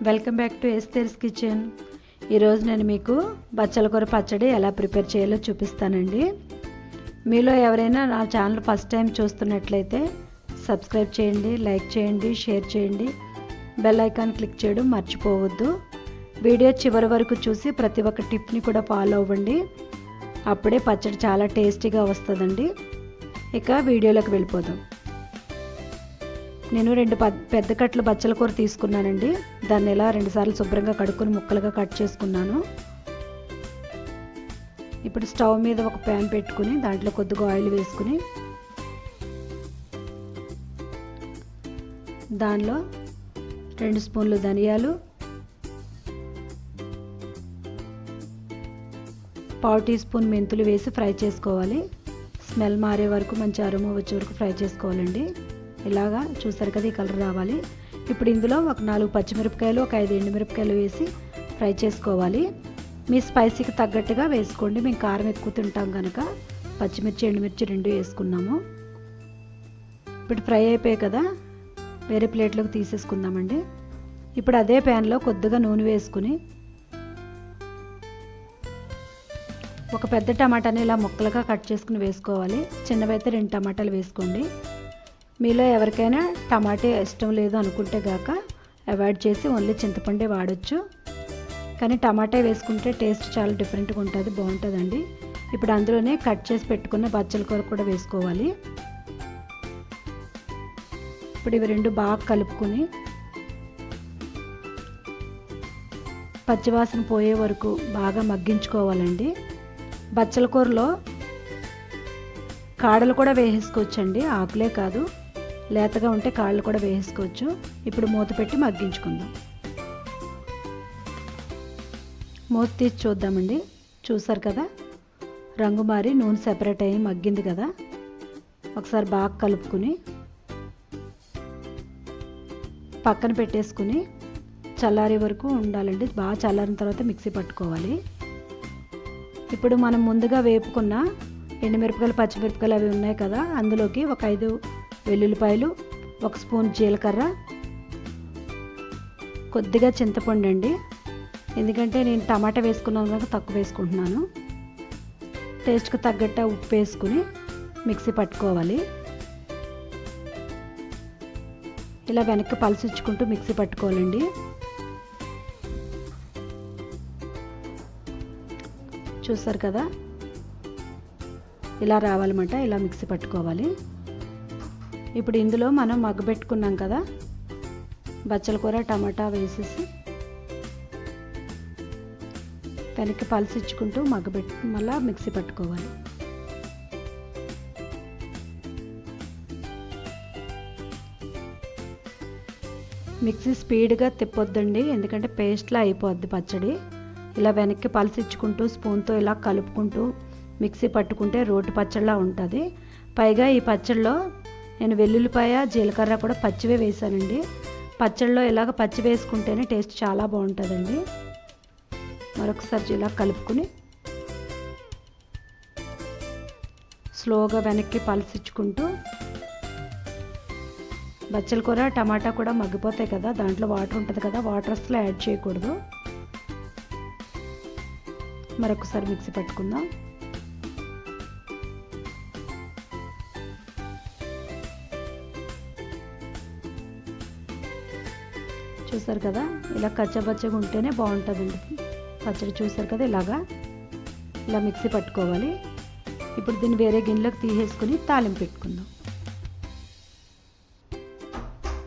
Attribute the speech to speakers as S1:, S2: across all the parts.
S1: Welcome back to Esther's kitchen. ఈరోజు నేను మీకు బచ్చల కూర పచ్చడి ఎలా ప్రిపేర్ చేయాలో చూపిస్తానండి. మీలో ఎవరైనా నా ఛానల్ ఫస్ట్ టైం చూస్తున్నట్లయితే సబ్స్క్రైబ్ చేయండి, లైక్ చేయండి, షేర్ చేయండి, బెల్ ఐకాన్ క్లిక్ చేయడం మర్చిపోవద్దు. వీడియో చివరి వరకు చూసి ప్రతి ఒక్క టిప్ని కూడా ఫాలో అవ్వండి. అప్పుడే పచ్చడి చాలా టేస్టీగా వస్తుందండి. ఇక వీడియోలోకి వెళ్ళిపోదాం. నేను 2 పెద్ద కట్టలు బచ్చల కూర తీసుకున్నానండి. దాన్ని ఇలా 2 సార్లు శుభ్రంగా కడుక్కొని ముక్కలుగా కట్ చేసుకున్నాను. ఇప్పుడు స్టవ్ మీద ఒక ప్యాన్ పెట్టుకుని దాంట్లో కొద్దిగా ఆయిల్ వేసుకుని దానిలో 2 స్పూన్లు ధనియాలు, 1/2 టీ స్పూన్ మెంతులు వేసి ఫ్రై చేసుకోవాలి. స్మెల్ మారే వరకు మంచి అరోమా వచ్చే వరకు ఫ్రై చేసుకోవాలండి. ఇలాగా చూసారు కదా, ఈ కలర్ రావాలి. ఇప్పుడు ఇందులో ఒక 4 పచ్చిమిరపకాయలు, ఒక 5 ఎండుమిరపకాయలు వేసి ఫ్రై చేసుకోవాలి. మీ స్పైసీకి తగ్గట్టుగా వేసుకోండి. మేము కారం ఎక్కువ తింటాం కనుక పచ్చిమిర్చి, ఎండుమిర్చి 2 వేసుకున్నాము. ఇప్పుడు ఫ్రై అయిపోయాయి కదా, వేరే ప్లేట్లోకి తీసేసుకుందామండి. ఇప్పుడు అదే ప్యాన్లో కొద్దిగా నూనె వేసుకుని ఒక పెద్ద టమాటాని ఇలా ముక్కలుగా కట్ చేసుకుని వేసుకోవాలి. చిన్నవైతే 2 టమాటాలు వేసుకోండి. మీలో ఎవరికైనా టమాటా ఇష్టం లేదు అనుకుంటే గాక అవాయిడ్ చేసి ఓన్లీ చింతపండే వాడచ్చు. కానీ టమాటా వేసుకుంటే టేస్ట్ చాలా డిఫరెంట్గా ఉంటుంది, బాగుంటుందండి. ఇప్పుడు అందులోనే కట్ చేసి పెట్టుకున్న బచ్చల కూర కూడా వేసుకోవాలి. ఇప్పుడు ఇవి 2 బాగా కలుపుకొని పచ్చివాసన పోయే వరకు బాగా మగ్గించుకోవాలండి. బచ్చల కూరలో కాడలు కూడా వేసేసుకోవచ్చండి, ఆకులే కాదు, లేతగా ఉంటే కాళ్ళు కూడా వేసుకోవచ్చు. ఇప్పుడు మూత పెట్టి మగ్గించుకుందాం. మూత తీసి చూద్దామండి. చూసారు కదా, రంగు మారి నూనె సెపరేట్ అయ్యి మగ్గింది కదా. ఒకసారి బాగా కలుపుకుని పక్కన పెట్టేసుకుని చల్లారే వరకు ఉండాలండి. బాగా చల్లారిన తర్వాత మిక్సీ పట్టుకోవాలి. ఇప్పుడు మనం ముందుగా వేపుకున్న ఎండుమిరపకాయలు, పచ్చిమిరపకాయలు అవి ఉన్నాయి కదా, అందులోకి ఒక 5 వెల్లుల్లిపాయలు, 1 స్పూన్ జీలకర్ర, కొద్దిగా చింతపండు అండి. ఎందుకంటే నేను టమాటా వేసుకున్నాను కనుక తక్కువ వేసుకుంటున్నాను. టేస్ట్కి తగ్గట్టు ఉప్పు వేసుకుని మిక్సీ పట్టుకోవాలి. ఇలా వెనక్కి పలసిచ్చుకుంటూ మిక్సీ పట్టుకోవాలండి. చూసారు కదా, ఇలా రావాలన్నమాట. ఇలా మిక్సీ పట్టుకోవాలి. ఇప్పుడు ఇందులో మనం మగ్గబెట్టుకున్నాం కదా బచ్చల కూర, టమాటా వేసేసి వెనక్కి పలసిచ్చుకుంటూ మళ్ళీ మిక్సీ పట్టుకోవాలి. మిక్సీ స్పీడ్గా తిప్పొద్దండి, ఎందుకంటే పేస్ట్లా అయిపోద్ది పచ్చడి. ఇలా వెనక్కి పలసిచ్చుకుంటూ స్పూన్తో ఇలా కలుపుకుంటూ మిక్సీ పట్టుకుంటే రోటి పచ్చడిలా ఉంటుంది. పైగా ఈ పచ్చడిలో నేను వెల్లుల్లిపాయ, జీలకర్ర కూడా పచ్చివే వేసానండి. పచ్చడిలో ఇలాగ పచ్చి వేసుకుంటేనే టేస్ట్ చాలా బాగుంటుందండి. మరొకసారి ఇలా కలుపుకుని స్లోగా వెనక్కి పలసిచ్చుకుంటూ బచ్చల కూర, టమాటా కూడా మగ్గిపోతాయి కదా, దాంట్లో వాటర్ ఉంటుంది కదా, వాటర్ అసలు యాడ్ చేయకూడదు. మరొకసారి మిక్సీ పట్టుకుందాం. చూసారు కదా, ఇలా కచ్చబచ్చగా ఉంటేనే బాగుంటుందండి పచ్చడి. చూసారు కదా, ఇలా మిక్సీ పట్టుకోవాలి. ఇప్పుడు దీన్ని వేరే గిన్నెలోకి తీసేసుకుని తాలింపు పెట్టుకుందాం.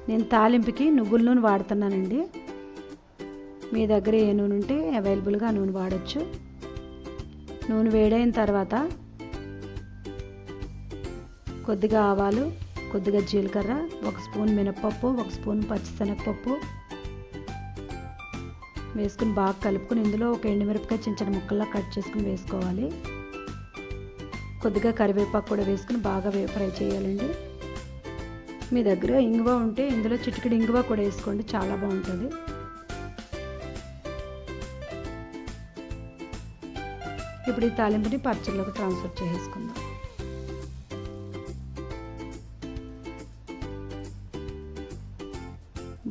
S1: నేను తాలింపుకి నువ్వుల నూనె వాడుతున్నానండి. మీ దగ్గర ఏ నూనె ఉంటే అవైలబుల్గా నూనె వాడచ్చు. నూనె వేడైన తర్వాత కొద్దిగా ఆవాలు, కొద్దిగా జీలకర్ర, 1 స్పూన్ మినపప్పు, 1 స్పూన్ పచ్చిశనగపప్పు వేసుకుని బాగా కలుపుకుని ఇందులో ఒక ఎండుమిరపకాయ చిన్న ముక్కల్లా కట్ చేసుకుని వేసుకోవాలి. కొద్దిగా కరివేపాకు కూడా వేసుకుని బాగా ఫ్రై చేయాలండి. మీ దగ్గర ఇంగువ ఉంటే ఇందులో చిటికెడు ఇంగువ కూడా వేసుకోండి, చాలా బాగుంటుంది. ఇప్పుడు ఈ తాలింపుని పచ్చడిలోకి ట్రాన్స్ఫర్ చేసుకుందాం.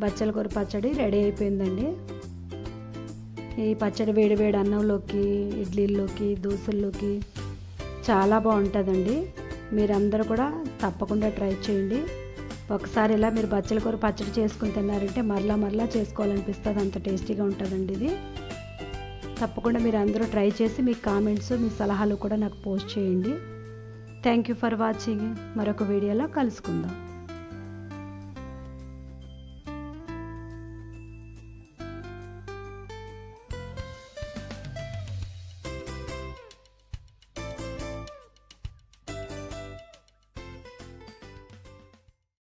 S1: బచ్చల కూర పచ్చడి రెడీ అయిపోయిందండి. ఈ పచ్చడి వేడి వేడి అన్నంలోకి, ఇడ్లీల్లోకి, దోశల్లోకి చాలా బాగుంటుందండి. మీరందరూ కూడా తప్పకుండా ట్రై చేయండి. ఒకసారి ఇలా మీరు బచ్చల కూర పచ్చడి చేసుకుని తిన్నారంటే మరలా చేసుకోవాలనిపిస్తుంది, అంత టేస్టీగా ఉంటుందండి ఇది. తప్పకుండా మీరు అందరూ ట్రై చేసి మీ కామెంట్స్, మీ సలహాలు కూడా నాకు పోస్ట్ చేయండి. Thank you for watching. మరొక వీడియోలో కలుసుకుందాం.